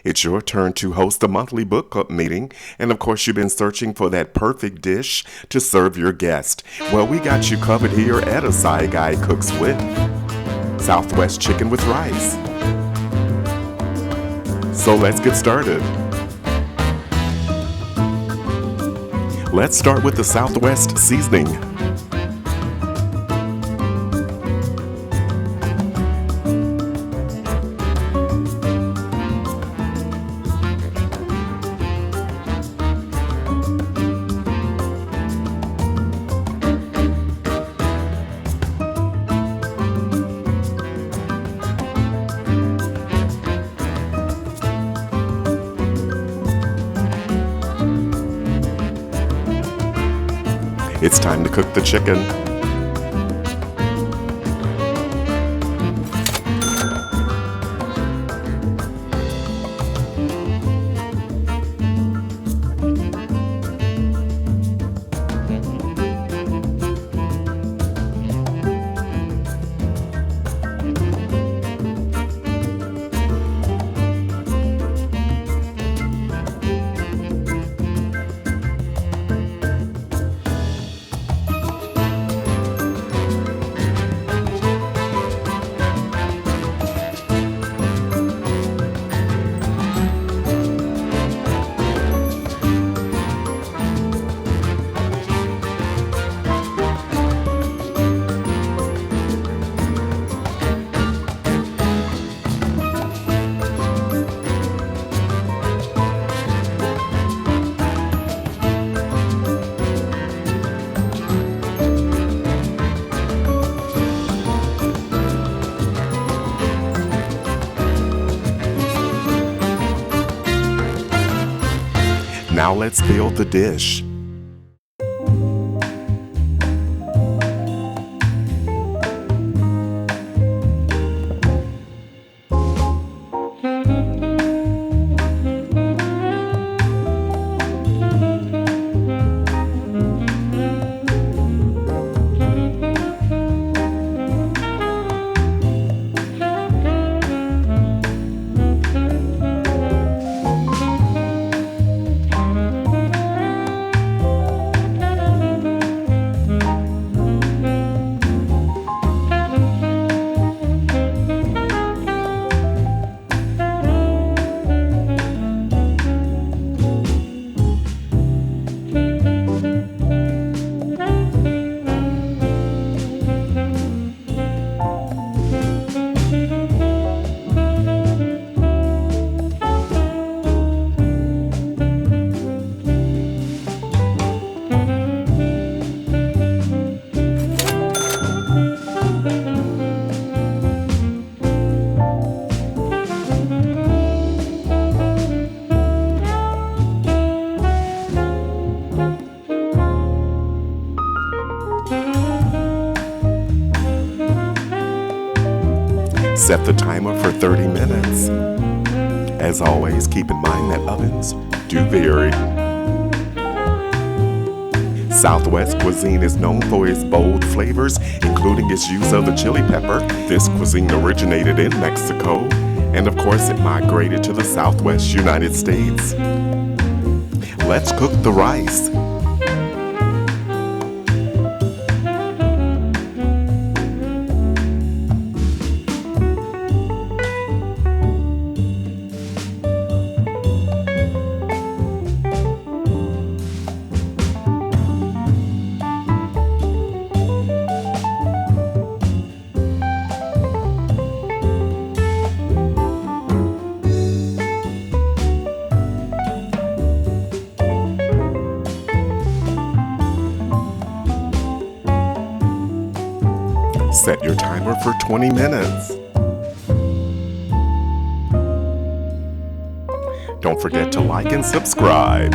It's your turn to host a monthly book club meeting, and of course, you've been searching for that perfect dish to serve your guest. Well, we got you covered here at A Side Guy Cooks With Southwest Chicken with Rice. So let's get started. Let's start with the Southwest seasoning. It's time to cook the chicken. Now let's build the dish. Set the timer for 30 minutes. As always, keep in mind that ovens do vary. Southwest cuisine is known for its bold flavors, including its use of the chili pepper. This cuisine originated in Mexico, and of course it migrated to the Southwest United States. Let's cook the rice. Set your timer for 20 minutes. Don't forget to like and subscribe.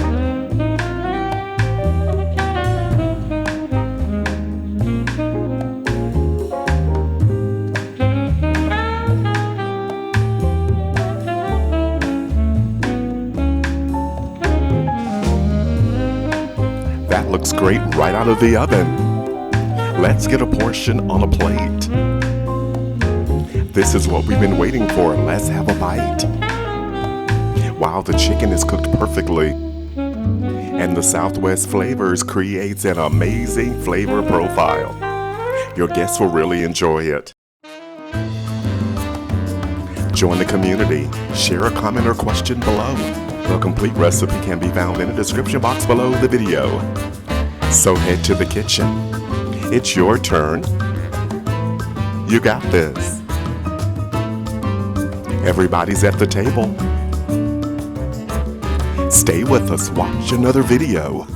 That looks great right out of the oven. Let's get a portion on a plate. This is what we've been waiting for. Let's have a bite. while the chicken is cooked perfectly. And the Southwest flavors creates an amazing flavor profile. Your guests will really enjoy it. Join the community. Share a comment or question below. The complete recipe can be found in the description box below the video. So head to the kitchen. It's your turn. You got this. Everybody's at the table. Stay with us, watch another video.